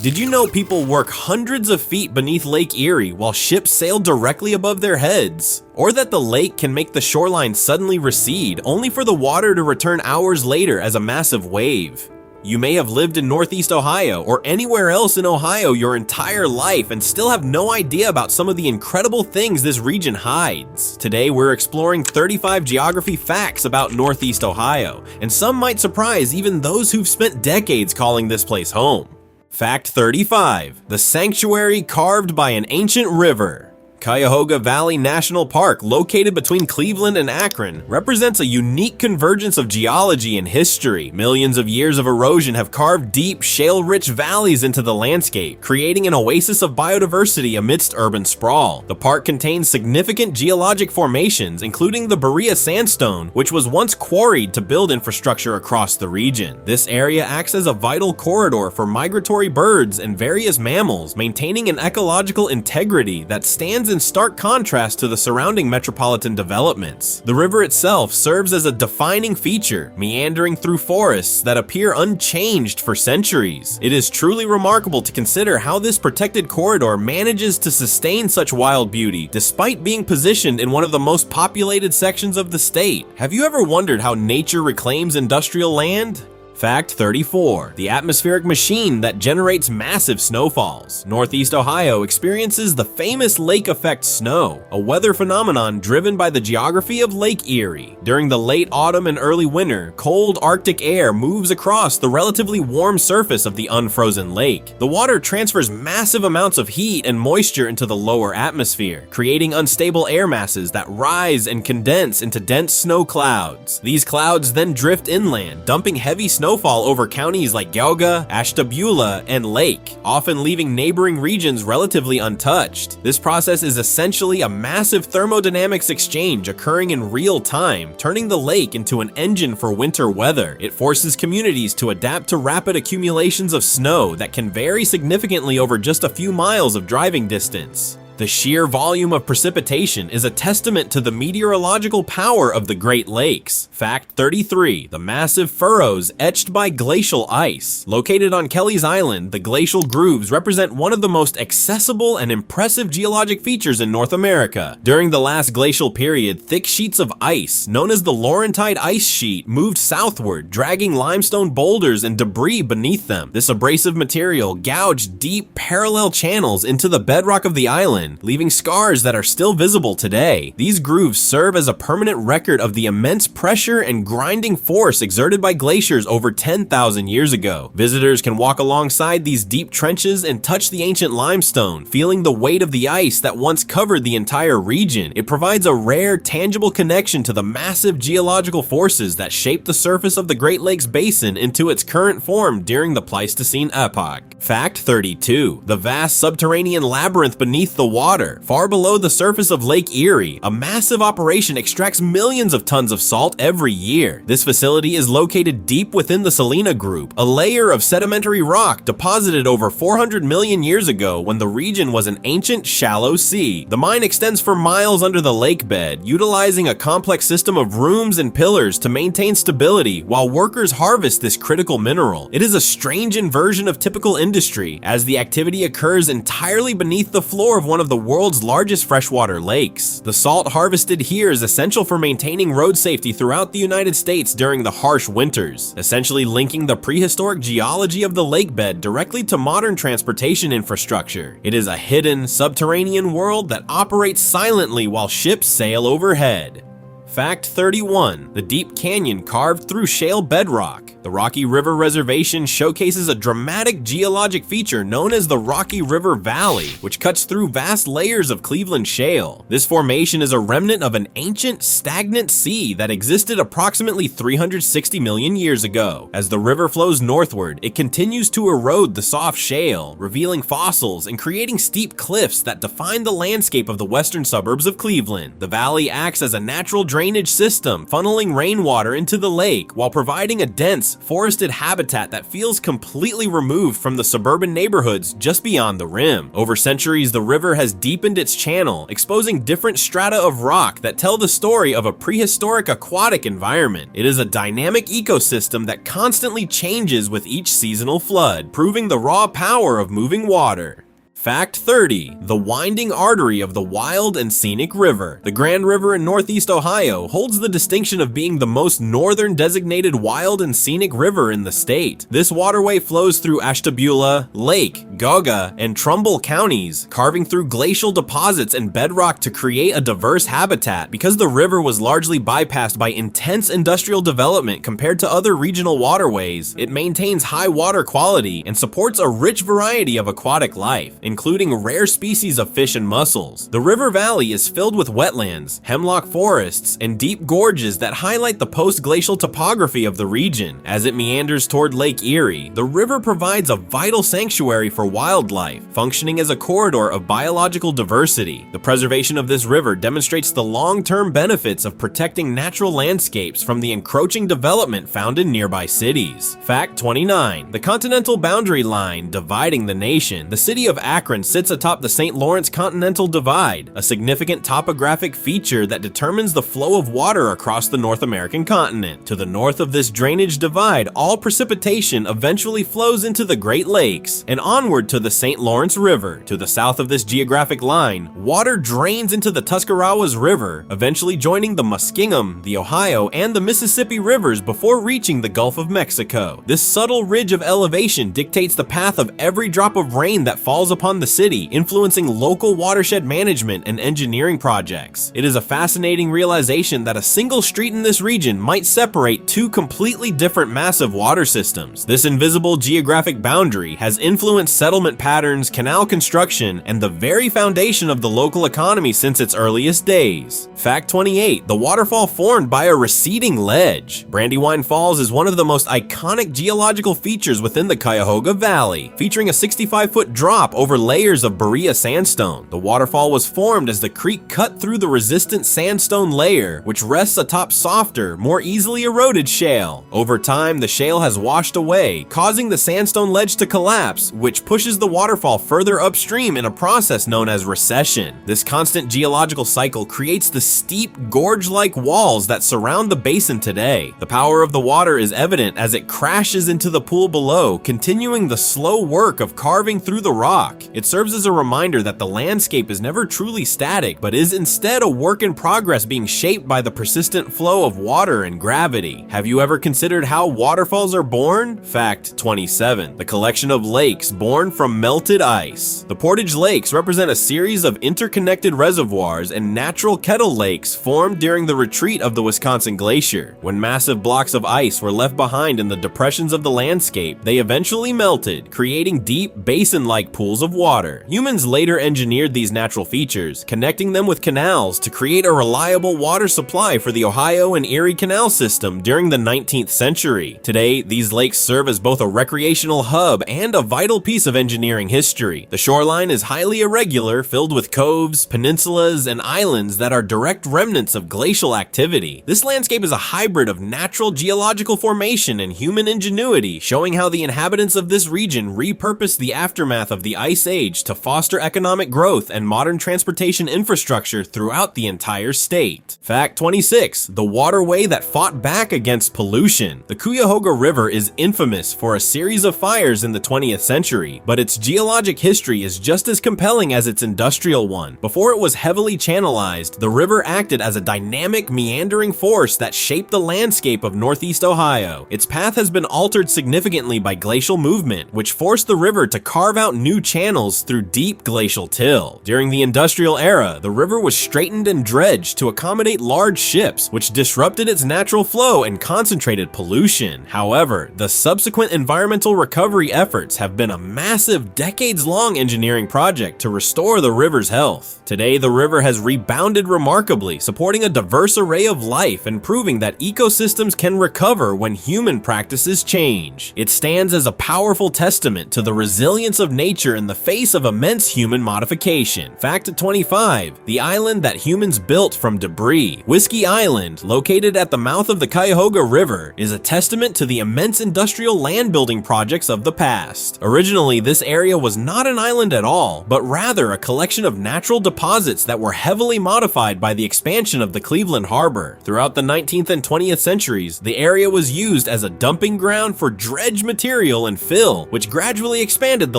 Did you know people work hundreds of feet beneath Lake Erie while ships sail directly above their heads? Or that the lake can make the shoreline suddenly recede, only for the water to return hours later as a massive wave? You may have lived in Northeast Ohio or anywhere else in Ohio your entire life and still have no idea about some of the incredible things this region hides. Today we're exploring 35 geography facts about Northeast Ohio, and some might surprise even those who've spent decades calling this place home. Fact 35. The sanctuary carved by an ancient river. Cuyahoga Valley National Park, located between Cleveland and Akron, represents a unique convergence of geology and history. Millions of years of erosion have carved deep, shale-rich valleys into the landscape, creating an oasis of biodiversity amidst urban sprawl. The park contains significant geologic formations, including the Berea Sandstone, which was once quarried to build infrastructure across the region. This area acts as a vital corridor for migratory birds and various mammals, maintaining an ecological integrity that stands in stark contrast to the surrounding metropolitan developments. The river itself serves as a defining feature, meandering through forests that appear unchanged for centuries. It is truly remarkable to consider how this protected corridor manages to sustain such wild beauty, despite being positioned in one of the most populated sections of the state. Have you ever wondered how nature reclaims industrial land? Fact 34. The atmospheric machine that generates massive snowfalls. Northeast Ohio experiences the famous lake effect snow, a weather phenomenon driven by the geography of Lake Erie. During the late autumn and early winter, cold Arctic air moves across the relatively warm surface of the unfrozen lake. The water transfers massive amounts of heat and moisture into the lower atmosphere, creating unstable air masses that rise and condense into dense snow clouds. These clouds then drift inland, dumping heavy snowfall over counties like Geauga, Ashtabula, and Lake, often leaving neighboring regions relatively untouched. This process is essentially a massive thermodynamics exchange occurring in real time, turning the lake into an engine for winter weather. It forces communities to adapt to rapid accumulations of snow that can vary significantly over just a few miles of driving distance. The sheer volume of precipitation is a testament to the meteorological power of the Great Lakes. Fact 33. The massive furrows etched by glacial ice. Located on Kelly's Island, the glacial grooves represent one of the most accessible and impressive geologic features in North America. During the last glacial period, thick sheets of ice, known as the Laurentide ice sheet, moved southward, dragging limestone boulders and debris beneath them. This abrasive material gouged deep, parallel channels into the bedrock of the island, leaving scars that are still visible today. These grooves serve as a permanent record of the immense pressure and grinding force exerted by glaciers over 10,000 years ago. Visitors can walk alongside these deep trenches and touch the ancient limestone, feeling the weight of the ice that once covered the entire region. It provides a rare, tangible connection to the massive geological forces that shaped the surface of the Great Lakes Basin into its current form during the Pleistocene epoch. Fact 32. The vast subterranean labyrinth beneath the water. Far below the surface of Lake Erie, a massive operation extracts millions of tons of salt every year. This facility is located deep within the Salina Group, a layer of sedimentary rock deposited over 400 million years ago when the region was an ancient, shallow sea. The mine extends for miles under the lake bed, utilizing a complex system of rooms and pillars to maintain stability while workers harvest this critical mineral. It is a strange inversion of typical industry, as the activity occurs entirely beneath the floor of one of the world's largest freshwater lakes. The salt harvested here is essential for maintaining road safety throughout the United States during the harsh winters, essentially linking the prehistoric geology of the lake bed directly to modern transportation infrastructure. It is a hidden, subterranean world that operates silently while ships sail overhead. Fact 31. The deep canyon carved through shale bedrock. The Rocky River Reservation showcases a dramatic geologic feature known as the Rocky River Valley, which cuts through vast layers of Cleveland shale. This formation is a remnant of an ancient, stagnant sea that existed approximately 360 million years ago. As the river flows northward, it continues to erode the soft shale, revealing fossils and creating steep cliffs that define the landscape of the western suburbs of Cleveland. The valley acts as a natural drainage system, funneling rainwater into the lake while providing a dense, dense, forested habitat that feels completely removed from the suburban neighborhoods just beyond the rim. Over centuries, the river has deepened its channel, exposing different strata of rock that tell the story of a prehistoric aquatic environment. It is a dynamic ecosystem that constantly changes with each seasonal flood, proving the raw power of moving water. Fact 30. The winding artery of the wild and scenic river. The Grand River in northeast Ohio holds the distinction of being the most northern designated wild and scenic river in the state. This waterway flows through Ashtabula, Lake, Gauga, and Trumbull counties, carving through glacial deposits and bedrock to create a diverse habitat. Because the river was largely bypassed by intense industrial development compared to other regional waterways, it maintains high water quality and supports a rich variety of aquatic life, including rare species of fish and mussels. The river valley is filled with wetlands, hemlock forests, and deep gorges that highlight the post-glacial topography of the region. As it meanders toward Lake Erie, the river provides a vital sanctuary for wildlife, functioning as a corridor of biological diversity. The preservation of this river demonstrates the long-term benefits of protecting natural landscapes from the encroaching development found in nearby cities. Fact 29. The continental boundary line dividing the nation. The city of Akron sits atop the St. Lawrence Continental Divide, a significant topographic feature that determines the flow of water across the North American continent. To the north of this drainage divide, all precipitation eventually flows into the Great Lakes and onward to the St. Lawrence River. To the south of this geographic line, water drains into the Tuscarawas River, eventually joining the Muskingum, the Ohio, and the Mississippi rivers before reaching the Gulf of Mexico. This subtle ridge of elevation dictates the path of every drop of rain that falls upon the city, influencing local watershed management and engineering projects. It is a fascinating realization that a single street in this region might separate two completely different massive water systems. This invisible geographic boundary has influenced settlement patterns, canal construction, and the very foundation of the local economy since its earliest days. Fact 28. The waterfall formed by a receding ledge. Brandywine Falls is one of the most iconic geological features within the Cuyahoga Valley, featuring a 65-foot drop over layers of Berea sandstone. The waterfall was formed as the creek cut through the resistant sandstone layer, which rests atop softer, more easily eroded shale. Over time, the shale has washed away, causing the sandstone ledge to collapse, which pushes the waterfall further upstream in a process known as recession. This constant geological cycle creates the steep, gorge-like walls that surround the basin today. The power of the water is evident as it crashes into the pool below, continuing the slow work of carving through the rock. It serves as a reminder that the landscape is never truly static, but is instead a work in progress being shaped by the persistent flow of water and gravity. Have you ever considered how waterfalls are born? Fact 27. The collection of lakes born from melted ice. The Portage Lakes represent a series of interconnected reservoirs and natural kettle lakes formed during the retreat of the Wisconsin Glacier. When massive blocks of ice were left behind in the depressions of the landscape, they eventually melted, creating deep, basin-like pools of water. Humans later engineered these natural features, connecting them with canals to create a reliable water supply for the Ohio and Erie Canal system during the 19th century. Today, these lakes serve as both a recreational hub and a vital piece of engineering history. The shoreline is highly irregular, filled with coves, peninsulas, and islands that are direct remnants of glacial activity. This landscape is a hybrid of natural geological formation and human ingenuity, showing how the inhabitants of this region repurposed the aftermath of the Ice Age to foster economic growth and modern transportation infrastructure throughout the entire state. Fact 26. The waterway that fought back against pollution. The Cuyahoga River is infamous for a series of fires in the 20th century, but its geologic history is just as compelling as its industrial one. Before it was heavily channelized, the river acted as a dynamic, meandering force that shaped the landscape of northeast Ohio. Its path has been altered significantly by glacial movement, which forced the river to carve out new channels through deep glacial till. During the industrial era, the river was straightened and dredged to accommodate large ships, which disrupted its natural flow and concentrated pollution. However, the subsequent environmental recovery efforts have been a massive, decades-long engineering project to restore the river's health. Today, the river has rebounded remarkably, supporting a diverse array of life and proving that ecosystems can recover when human practices change. It stands as a powerful testament to the resilience of nature in the face of immense human modification. Fact 25. The island that humans built from debris. Whiskey Island, located at the mouth of the Cuyahoga River, is a testament to the immense industrial land building projects of the past. Originally, this area was not an island at all, but rather a collection of natural deposits that were heavily modified by the expansion of the Cleveland Harbor. Throughout the 19th and 20th centuries, the area was used as a dumping ground for dredge material and fill, which gradually expanded the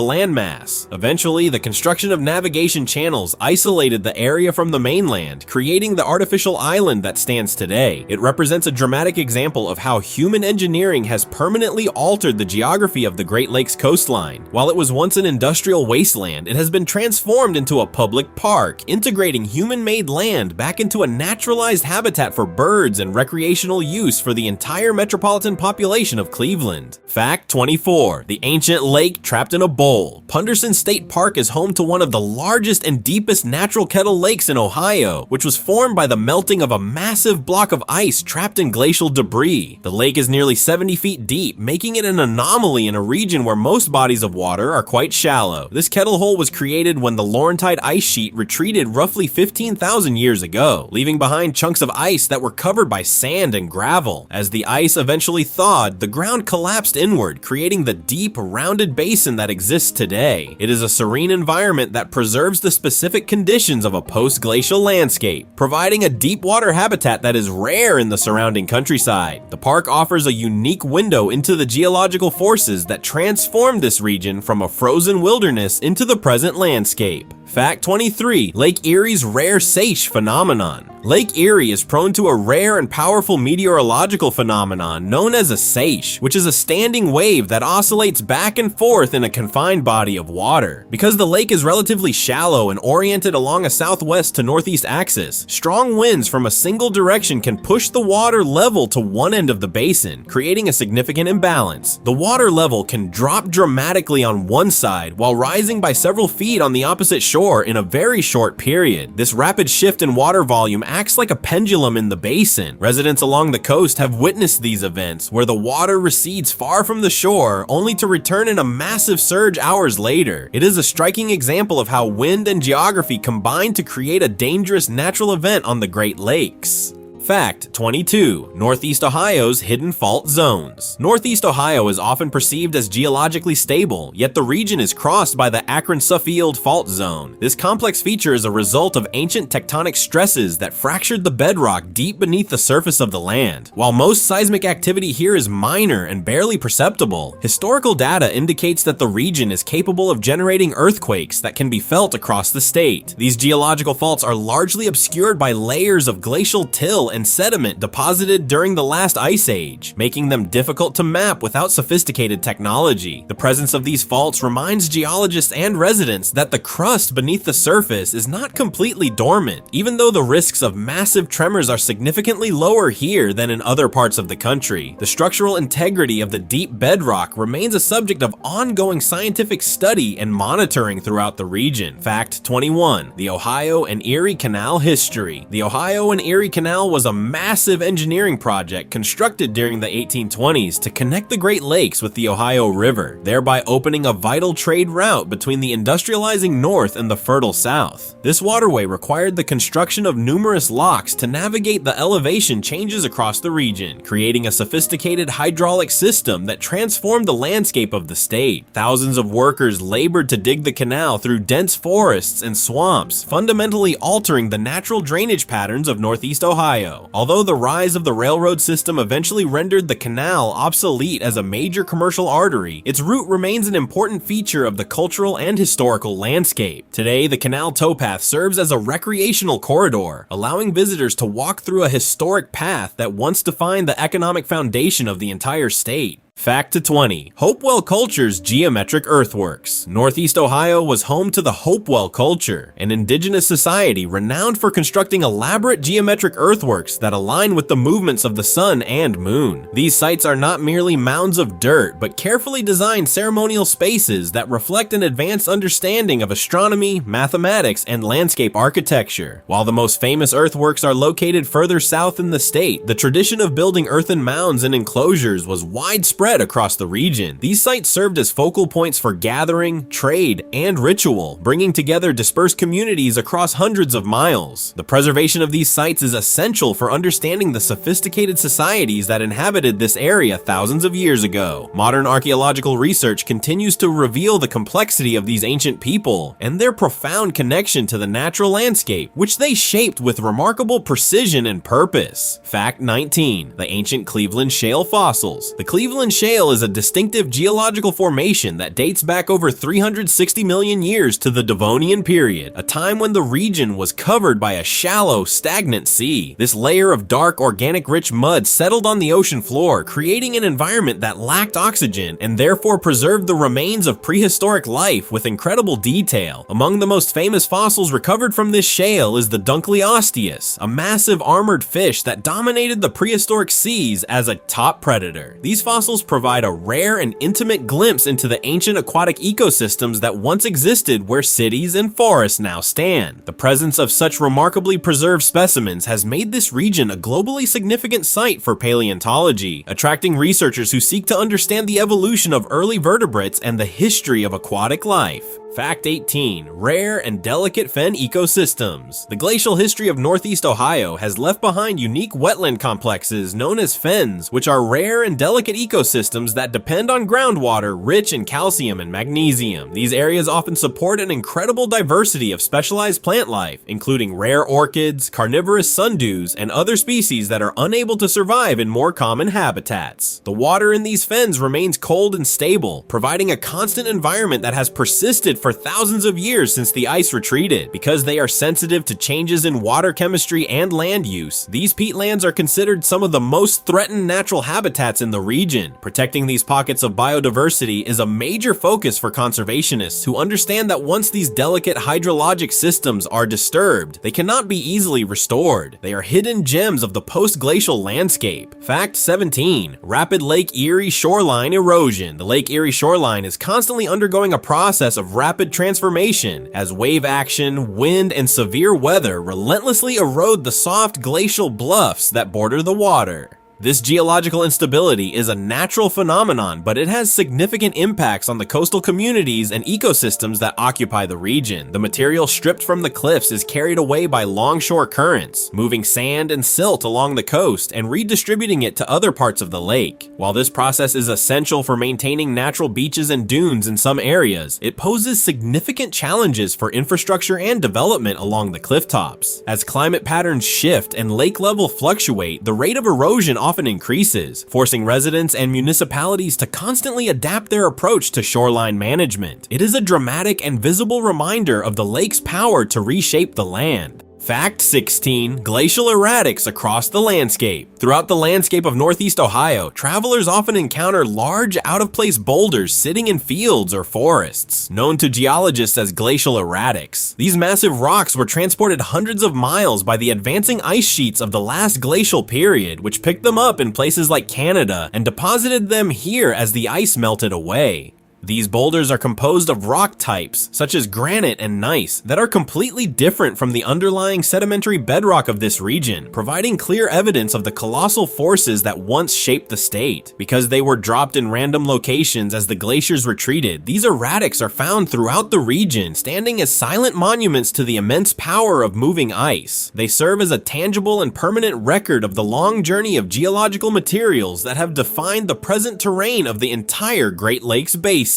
landmass. Eventually, the construction of navigation channels isolated the area from the mainland, creating the artificial island that stands today. It represents a dramatic example of how human engineering has permanently altered the geography of the Great Lakes coastline. While it was once an industrial wasteland, it has been transformed into a public park, integrating human-made land back into a naturalized habitat for birds and recreational use for the entire metropolitan population of Cleveland. Fact 24. The ancient lake trapped in a bowl. Punderson State Park is home to one of the largest and deepest natural kettle lakes in Ohio, which was formed by the melting of a massive block of ice trapped in glacial debris. The lake is nearly 70 feet deep, making it an anomaly in a region where most bodies of water are quite shallow. This kettle hole was created when the Laurentide ice sheet retreated roughly 15,000 years ago, leaving behind chunks of ice that were covered by sand and gravel. As the ice eventually thawed, the ground collapsed inward, creating the deep, rounded basin that exists today. It is a serene environment that preserves the specific conditions of a post-glacial landscape, providing a deep water habitat that is rare in the surrounding countryside. The park offers a unique window into the geological forces that transformed this region from a frozen wilderness into the present landscape. Fact 23. Lake Erie's rare seiche phenomenon. Lake Erie is prone to a rare and powerful meteorological phenomenon known as a seiche, which is a standing wave that oscillates back and forth in a confined body of water. Because the lake is relatively shallow and oriented along a southwest to northeast axis, strong winds from a single direction can push the water level to one end of the basin, creating a significant imbalance. The water level can drop dramatically on one side while rising by several feet on the opposite shore in a very short period. This rapid shift in water volume acts like a pendulum in the basin. Residents along the coast have witnessed these events, where the water recedes far from the shore only to return in a massive surge hours later. It is a striking example of how wind and geography combine to create a dangerous natural event on the Great Lakes. Fact 22. Northeast Ohio's hidden fault zones. Northeast Ohio is often perceived as geologically stable, yet the region is crossed by the Akron-Suffield fault zone. This complex feature is a result of ancient tectonic stresses that fractured the bedrock deep beneath the surface of the land. While most seismic activity here is minor and barely perceptible, historical data indicates that the region is capable of generating earthquakes that can be felt across the state. These geological faults are largely obscured by layers of glacial till and sediment deposited during the last ice age, making them difficult to map without sophisticated technology. The presence of these faults reminds geologists and residents that the crust beneath the surface is not completely dormant, even though the risks of massive tremors are significantly lower here than in other parts of the country. The structural integrity of the deep bedrock remains a subject of ongoing scientific study and monitoring throughout the region. Fact 21. The Ohio and Erie Canal history. The Ohio and Erie Canal was a massive engineering project constructed during the 1820s to connect the Great Lakes with the Ohio River, thereby opening a vital trade route between the industrializing north and the fertile south. This waterway required the construction of numerous locks to navigate the elevation changes across the region, creating a sophisticated hydraulic system that transformed the landscape of the state. Thousands of workers labored to dig the canal through dense forests and swamps, fundamentally altering the natural drainage patterns of northeast Ohio. Although the rise of the railroad system eventually rendered the canal obsolete as a major commercial artery, its route remains an important feature of the cultural and historical landscape. Today, the canal towpath serves as a recreational corridor, allowing visitors to walk through a historic path that once defined the economic foundation of the entire state. Fact 20. Hopewell Culture's geometric earthworks. Northeast Ohio was home to the Hopewell culture, an indigenous society renowned for constructing elaborate geometric earthworks that align with the movements of the sun and moon. These sites are not merely mounds of dirt, but carefully designed ceremonial spaces that reflect an advanced understanding of astronomy, mathematics, and landscape architecture. While the most famous earthworks are located further south in the state, the tradition of building earthen mounds and enclosures was widespread spread across the region. These sites served as focal points for gathering, trade, and ritual, bringing together dispersed communities across hundreds of miles. The preservation of these sites is essential for understanding the sophisticated societies that inhabited this area thousands of years ago. Modern archaeological research continues to reveal the complexity of these ancient people and their profound connection to the natural landscape, which they shaped with remarkable precision and purpose. Fact 19. The ancient Cleveland Shale fossils. The Cleveland Shale is a distinctive geological formation that dates back over 360 million years to the Devonian period, a time when the region was covered by a shallow, stagnant sea. This layer of dark, organic-rich mud settled on the ocean floor, creating an environment that lacked oxygen and therefore preserved the remains of prehistoric life with incredible detail. Among the most famous fossils recovered from this shale is the Dunkleosteus, a massive armored fish that dominated the prehistoric seas as a top predator. These fossils provide a rare and intimate glimpse into the ancient aquatic ecosystems that once existed where cities and forests now stand. The presence of such remarkably preserved specimens has made this region a globally significant site for paleontology, attracting researchers who seek to understand the evolution of early vertebrates and the history of aquatic life. Fact 18. Rare and delicate fen ecosystems. The glacial history of Northeast Ohio has left behind unique wetland complexes known as fens, which are rare and delicate ecosystems that depend on groundwater rich in calcium and magnesium. These areas often support an incredible diversity of specialized plant life, including rare orchids, carnivorous sundews, and other species that are unable to survive in more common habitats. The water in these fens remains cold and stable, providing a constant environment that has persisted for thousands of years since the ice retreated. Because they are sensitive to changes in water chemistry and land use, these peatlands are considered some of the most threatened natural habitats in the region. Protecting these pockets of biodiversity is a major focus for conservationists who understand that once these delicate hydrologic systems are disturbed, they cannot be easily restored. They are hidden gems of the post-glacial landscape. Fact 17. Rapid Lake Erie shoreline erosion. The Lake Erie shoreline is constantly undergoing a process of rapid transformation as wave action, wind, and severe weather relentlessly erode the soft glacial bluffs that border the water. This geological instability is a natural phenomenon, but it has significant impacts on the coastal communities and ecosystems that occupy the region. The material stripped from the cliffs is carried away by longshore currents, moving sand and silt along the coast and redistributing it to other parts of the lake. While this process is essential for maintaining natural beaches and dunes in some areas, it poses significant challenges for infrastructure and development along the cliff tops. As climate patterns shift and lake level fluctuate, the rate of erosion often increases, forcing residents and municipalities to constantly adapt their approach to shoreline management. It is a dramatic and visible reminder of the lake's power to reshape the land. Fact 16. Glacial erratics across the landscape. Throughout the landscape of Northeast Ohio, travelers often encounter large, out-of-place boulders sitting in fields or forests, known to geologists as glacial erratics. These massive rocks were transported hundreds of miles by the advancing ice sheets of the last glacial period, which picked them up in places like Canada and deposited them here as the ice melted away. These boulders are composed of rock types, such as granite and gneiss, that are completely different from the underlying sedimentary bedrock of this region, providing clear evidence of the colossal forces that once shaped the state. Because they were dropped in random locations as the glaciers retreated, these erratics are found throughout the region, standing as silent monuments to the immense power of moving ice. They serve as a tangible and permanent record of the long journey of geological materials that have defined the present terrain of the entire Great Lakes Basin.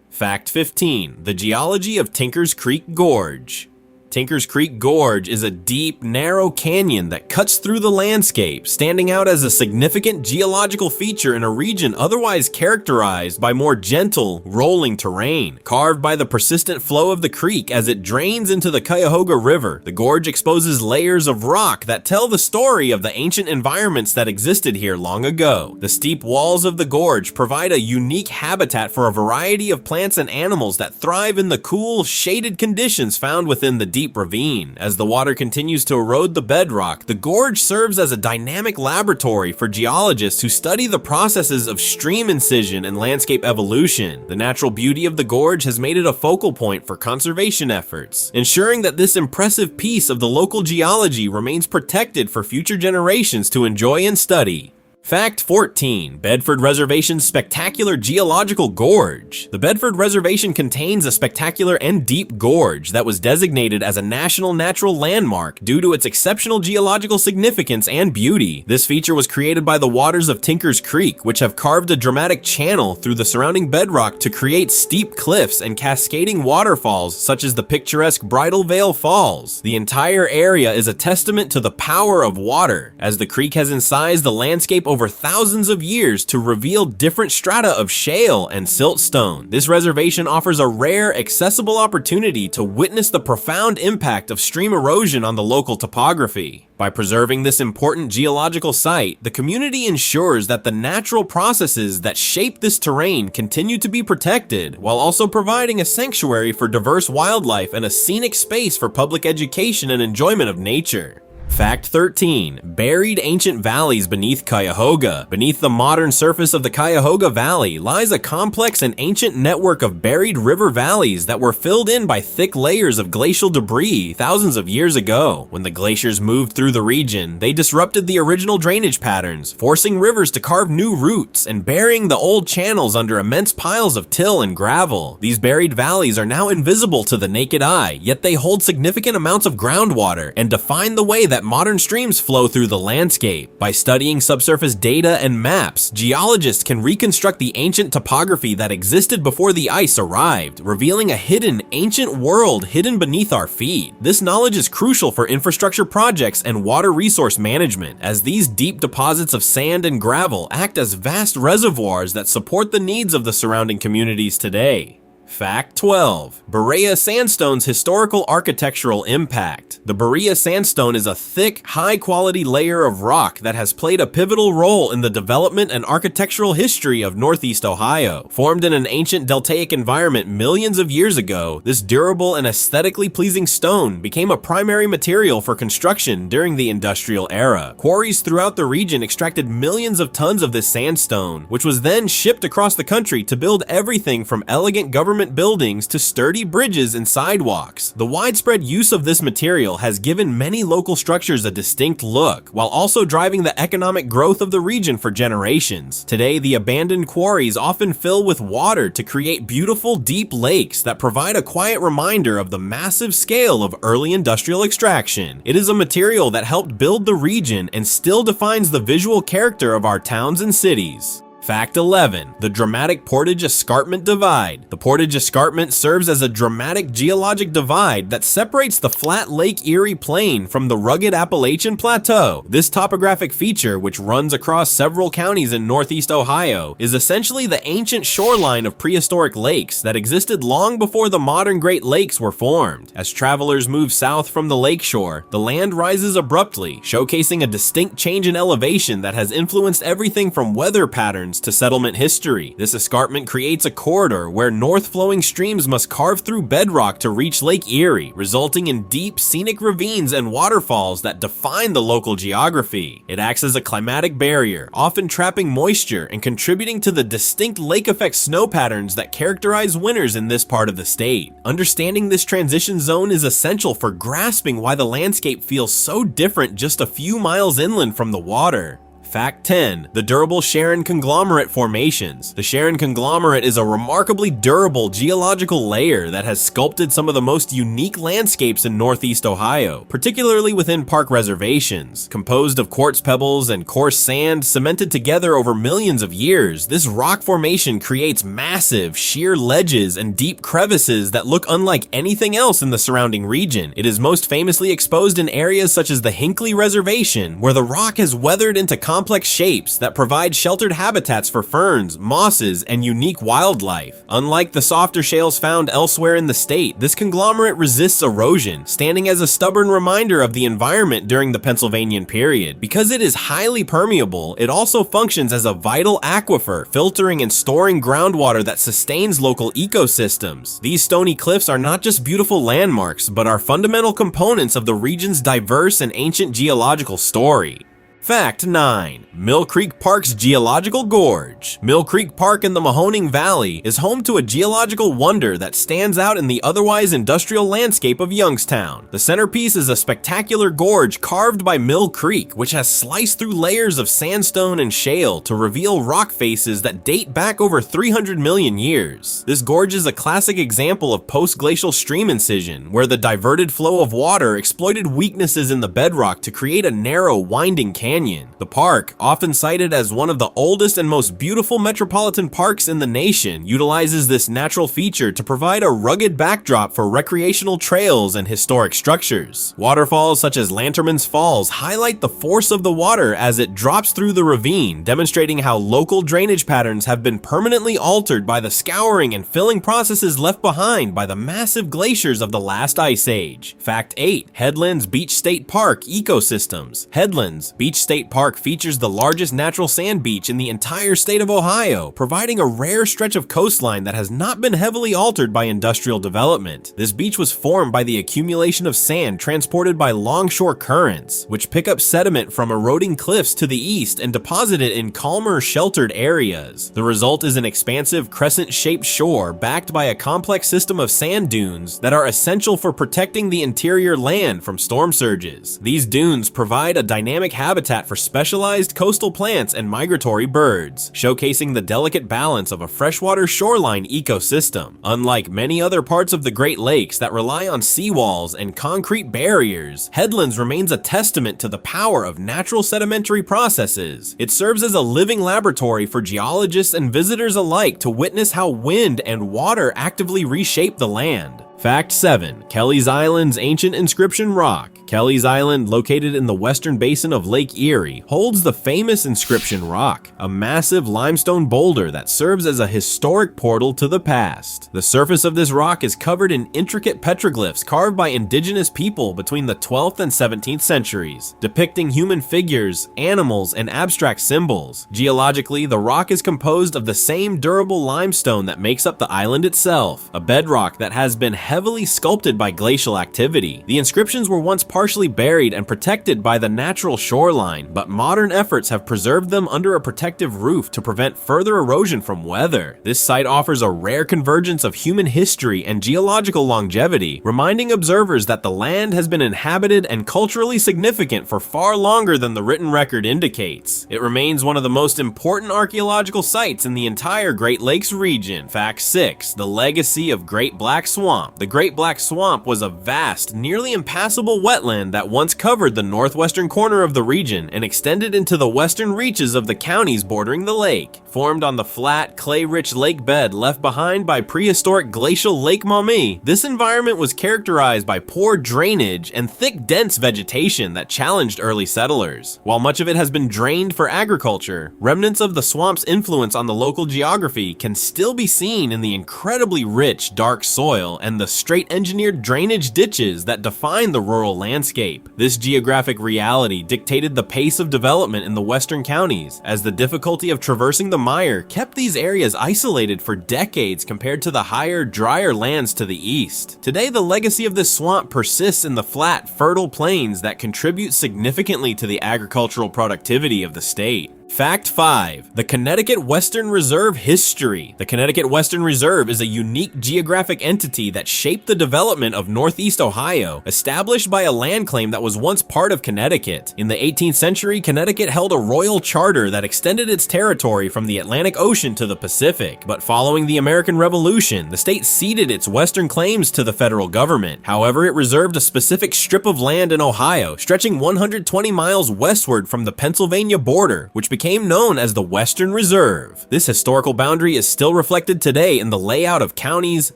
Fact 15. The geology of Tinker's Creek Gorge. Tinker's Creek Gorge is a deep, narrow canyon that cuts through the landscape, standing out as a significant geological feature in a region otherwise characterized by more gentle, rolling terrain. Carved by the persistent flow of the creek as it drains into the Cuyahoga River, the gorge exposes layers of rock that tell the story of the ancient environments that existed here long ago. The steep walls of the gorge provide a unique habitat for a variety of plants and animals that thrive in the cool, shaded conditions found within the deep ravine. As the water continues to erode the bedrock, the gorge serves as a dynamic laboratory for geologists who study the processes of stream incision and landscape evolution. The natural beauty of the gorge has made it a focal point for conservation efforts, ensuring that this impressive piece of the local geology remains protected for future generations to enjoy and study. Fact 14. Bedford Reservation's spectacular geological gorge. The Bedford Reservation contains a spectacular and deep gorge that was designated as a National Natural Landmark due to its exceptional geological significance and beauty. This feature was created by the waters of Tinker's Creek, which have carved a dramatic channel through the surrounding bedrock to create steep cliffs and cascading waterfalls such as the picturesque Bridal Veil Falls. The entire area is a testament to the power of water, as the creek has incised the landscape over thousands of years to reveal different strata of shale and siltstone. This reservation offers a rare, accessible opportunity to witness the profound impact of stream erosion on the local topography. By preserving this important geological site, the community ensures that the natural processes that shape this terrain continue to be protected, while also providing a sanctuary for diverse wildlife and a scenic space for public education and enjoyment of nature. Fact 13. Buried ancient valleys beneath Cuyahoga. Beneath the modern surface of the Cuyahoga Valley lies a complex and ancient network of buried river valleys that were filled in by thick layers of glacial debris thousands of years ago. When the glaciers moved through the region, they disrupted the original drainage patterns, forcing rivers to carve new routes and burying the old channels under immense piles of till and gravel. These buried valleys are now invisible to the naked eye, yet they hold significant amounts of groundwater and define the way that modern streams flow through the landscape. By studying subsurface data and maps, geologists can reconstruct the ancient topography that existed before the ice arrived, revealing a hidden, ancient world hidden beneath our feet. This knowledge is crucial for infrastructure projects and water resource management, as these deep deposits of sand and gravel act as vast reservoirs that support the needs of the surrounding communities today. Fact 12. Berea Sandstone's historical architectural impact. The Berea Sandstone is a thick, high-quality layer of rock that has played a pivotal role in the development and architectural history of Northeast Ohio. Formed in an ancient deltaic environment millions of years ago, this durable and aesthetically pleasing stone became a primary material for construction during the industrial era. Quarries throughout the region extracted millions of tons of this sandstone, which was then shipped across the country to build everything from elegant government buildings to sturdy bridges and sidewalks. The widespread use of this material has given many local structures a distinct look, while also driving the economic growth of the region for generations. Today, the abandoned quarries often fill with water to create beautiful, deep lakes that provide a quiet reminder of the massive scale of early industrial extraction. It is a material that helped build the region and still defines the visual character of our towns and cities. Fact 11. The dramatic Portage Escarpment Divide. The Portage Escarpment serves as a dramatic geologic divide that separates the flat Lake Erie Plain from the rugged Appalachian Plateau. This topographic feature, which runs across several counties in northeast Ohio, is essentially the ancient shoreline of prehistoric lakes that existed long before the modern Great Lakes were formed. As travelers move south from the lakeshore, the land rises abruptly, showcasing a distinct change in elevation that has influenced everything from weather patterns to settlement history. This escarpment creates a corridor where north-flowing streams must carve through bedrock to reach Lake Erie, resulting in deep, scenic ravines and waterfalls that define the local geography. It acts as a climatic barrier, often trapping moisture and contributing to the distinct lake effect snow patterns that characterize winters in this part of the state. Understanding this transition zone is essential for grasping why the landscape feels so different just a few miles inland from the water. Fact 10. The durable Sharon conglomerate formations. The Sharon conglomerate is a remarkably durable geological layer that has sculpted some of the most unique landscapes in northeast Ohio, particularly within park reservations. Composed of quartz pebbles and coarse sand cemented together over millions of years, this rock formation creates massive, sheer ledges and deep crevices that look unlike anything else in the surrounding region. It is most famously exposed in areas such as the Hinckley Reservation, where the rock has weathered into complex shapes that provide sheltered habitats for ferns, mosses, and unique wildlife. Unlike the softer shales found elsewhere in the state, this conglomerate resists erosion, standing as a stubborn reminder of the environment during the Pennsylvanian period. Because it is highly permeable, it also functions as a vital aquifer, filtering and storing groundwater that sustains local ecosystems. These stony cliffs are not just beautiful landmarks, but are fundamental components of the region's diverse and ancient geological story. Fact 9. Mill Creek Park's Geological Gorge. Mill Creek Park in the Mahoning Valley is home to a geological wonder that stands out in the otherwise industrial landscape of Youngstown. The centerpiece is a spectacular gorge carved by Mill Creek, which has sliced through layers of sandstone and shale to reveal rock faces that date back over 300 million years. This gorge is a classic example of post-glacial stream incision, where the diverted flow of water exploited weaknesses in the bedrock to create a narrow, winding canyon. The park, often cited as one of the oldest and most beautiful metropolitan parks in the nation, utilizes this natural feature to provide a rugged backdrop for recreational trails and historic structures. Waterfalls such as Lanterman's Falls highlight the force of the water as it drops through the ravine, demonstrating how local drainage patterns have been permanently altered by the scouring and filling processes left behind by the massive glaciers of the last ice age. Fact 8. Headlands Beach State Park Ecosystems. Headlands Beach State Park features the largest natural sand beach in the entire state of Ohio, providing a rare stretch of coastline that has not been heavily altered by industrial development. This beach was formed by the accumulation of sand transported by longshore currents, which pick up sediment from eroding cliffs to the east and deposit it in calmer, sheltered areas. The result is an expansive crescent-shaped shore backed by a complex system of sand dunes that are essential for protecting the interior land from storm surges. These dunes provide a dynamic habitat for specialized coastal plants and migratory birds, showcasing the delicate balance of a freshwater shoreline ecosystem. Unlike many other parts of the Great Lakes that rely on seawalls and concrete barriers, Headlands remains a testament to the power of natural sedimentary processes. It serves as a living laboratory for geologists and visitors alike to witness how wind and water actively reshape the land. Fact 7. Kelly's Island's Ancient Inscription Rock. Kelly's Island, located in the western basin of Lake Erie, holds the famous Inscription Rock, a massive limestone boulder that serves as a historic portal to the past. The surface of this rock is covered in intricate petroglyphs carved by indigenous people between the 12th and 17th centuries, depicting human figures, animals, and abstract symbols. Geologically, the rock is composed of the same durable limestone that makes up the island itself, a bedrock that has been heavily sculpted by glacial activity. The inscriptions were once partially buried and protected by the natural shoreline, but modern efforts have preserved them under a protective roof to prevent further erosion from weather. This site offers a rare convergence of human history and geological longevity, reminding observers that the land has been inhabited and culturally significant for far longer than the written record indicates. It remains one of the most important archaeological sites in the entire Great Lakes region. Fact 6. The legacy of Great Black Swamp. The Great Black Swamp was a vast, nearly impassable wetland that once covered the northwestern corner of the region and extended into the western reaches of the counties bordering the lake. Formed on the flat, clay-rich lake bed left behind by prehistoric glacial Lake Maumee, this environment was characterized by poor drainage and thick, dense vegetation that challenged early settlers. While much of it has been drained for agriculture, remnants of the swamp's influence on the local geography can still be seen in the incredibly rich, dark soil and the straight-engineered drainage ditches that define the rural landscape. This geographic reality dictated the pace of development in the western counties, as the difficulty of traversing the mire kept these areas isolated for decades compared to the higher, drier lands to the east. Today, the legacy of this swamp persists in the flat, fertile plains that contribute significantly to the agricultural productivity of the state. Fact 5. The Connecticut Western Reserve History. The Connecticut Western Reserve is a unique geographic entity that shaped the development of Northeast Ohio, established by a land claim that was once part of Connecticut. In the 18th century, Connecticut held a royal charter that extended its territory from the Atlantic Ocean to the Pacific, but following the American Revolution, the state ceded its western claims to the federal government. However, it reserved a specific strip of land in Ohio, stretching 120 miles westward from the Pennsylvania border, which became known as the Western Reserve. This historical boundary is still reflected today in the layout of counties,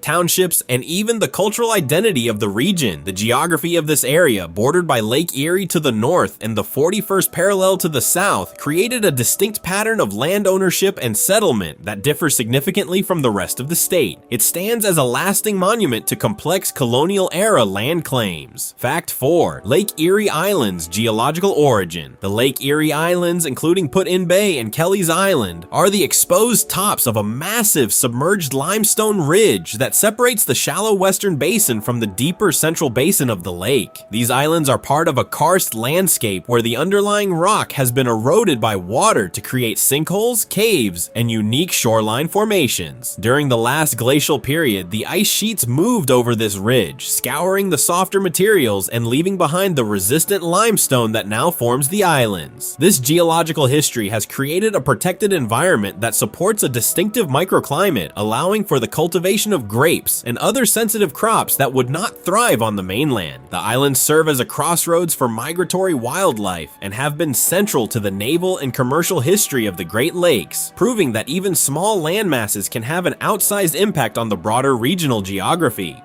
townships, and even the cultural identity of the region. The geography of this area, bordered by Lake Erie to the north and the 41st parallel to the south, created a distinct pattern of land ownership and settlement that differs significantly from the rest of the state. It stands as a lasting monument to complex colonial-era land claims. Fact 4. Lake Erie Island's geological origin. The Lake Erie Islands, including Put In Bay and Kelly's Island are the exposed tops of a massive submerged limestone ridge that separates the shallow western basin from the deeper central basin of the lake. These islands are part of a karst landscape where the underlying rock has been eroded by water to create sinkholes, caves, and unique shoreline formations. During the last glacial period, the ice sheets moved over this ridge, scouring the softer materials and leaving behind the resistant limestone that now forms the islands. This geological history has created a protected environment that supports a distinctive microclimate, allowing for the cultivation of grapes and other sensitive crops that would not thrive on the mainland. The islands serve as a crossroads for migratory wildlife and have been central to the naval and commercial history of the Great Lakes, proving that even small landmasses can have an outsized impact on the broader regional geography.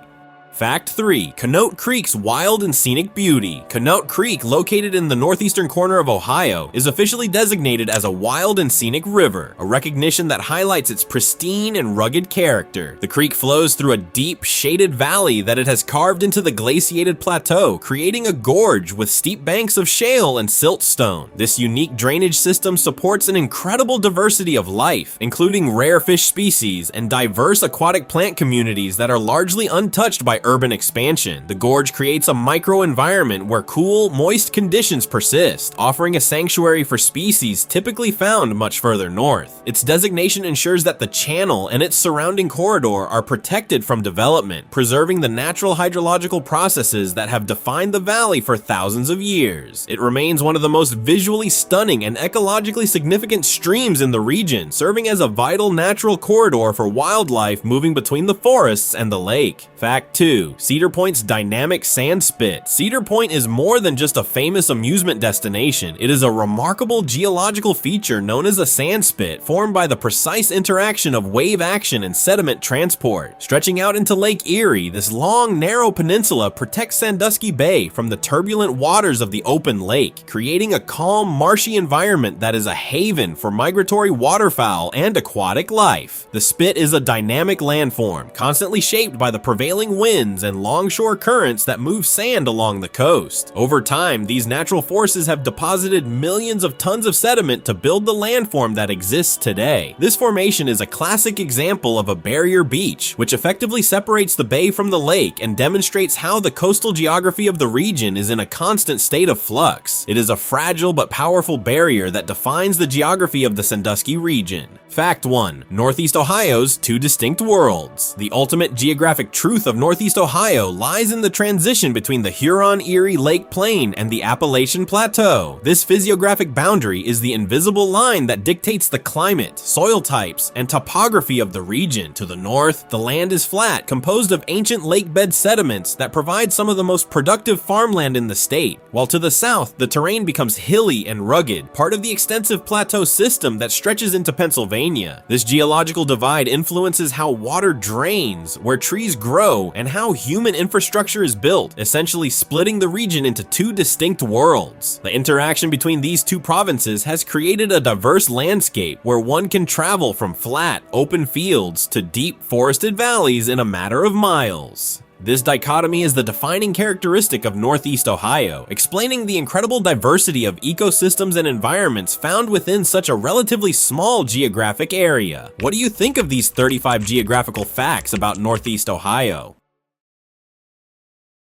Fact 3. Conneaut Creek's wild and scenic beauty. Conneaut Creek, located in the northeastern corner of Ohio, is officially designated as a wild and scenic river, a recognition that highlights its pristine and rugged character. The creek flows through a deep, shaded valley that it has carved into the glaciated plateau, creating a gorge with steep banks of shale and siltstone. This unique drainage system supports an incredible diversity of life, including rare fish species and diverse aquatic plant communities that are largely untouched by urban expansion. The gorge creates a microenvironment where cool, moist conditions persist, offering a sanctuary for species typically found much further north. Its designation ensures that the channel and its surrounding corridor are protected from development, preserving the natural hydrological processes that have defined the valley for thousands of years. It remains one of the most visually stunning and ecologically significant streams in the region, serving as a vital natural corridor for wildlife moving between the forests and the lake. Fact 2. Cedar Point's dynamic sand spit. Cedar Point is more than just a famous amusement destination. It is a remarkable geological feature known as a sand spit, formed by the precise interaction of wave action and sediment transport. Stretching out into Lake Erie, this long, narrow peninsula protects Sandusky Bay from the turbulent waters of the open lake, creating a calm, marshy environment that is a haven for migratory waterfowl and aquatic life. The spit is a dynamic landform, constantly shaped by the prevailing winds and longshore currents that move sand along the coast. Over time, these natural forces have deposited millions of tons of sediment to build the landform that exists today. This formation is a classic example of a barrier beach, which effectively separates the bay from the lake and demonstrates how the coastal geography of the region is in a constant state of flux. It is a fragile but powerful barrier that defines the geography of the Sandusky region. Fact 1. Northeast Ohio's two distinct worlds. The ultimate geographic truth of Northeast Ohio lies in the transition between the Huron-Erie Lake Plain and the Appalachian Plateau. This physiographic boundary is the invisible line that dictates the climate, soil types, and topography of the region. To the north, the land is flat, composed of ancient lakebed sediments that provide some of the most productive farmland in the state, while to the south, the terrain becomes hilly and rugged, part of the extensive plateau system that stretches into Pennsylvania. This geological divide influences how water drains, where trees grow, and how human infrastructure is built, essentially splitting the region into two distinct worlds. The interaction between these two provinces has created a diverse landscape where one can travel from flat, open fields to deep forested valleys in a matter of miles. This dichotomy is the defining characteristic of Northeast Ohio, explaining the incredible diversity of ecosystems and environments found within such a relatively small geographic area. What do you think of these 35 geographical facts about Northeast Ohio?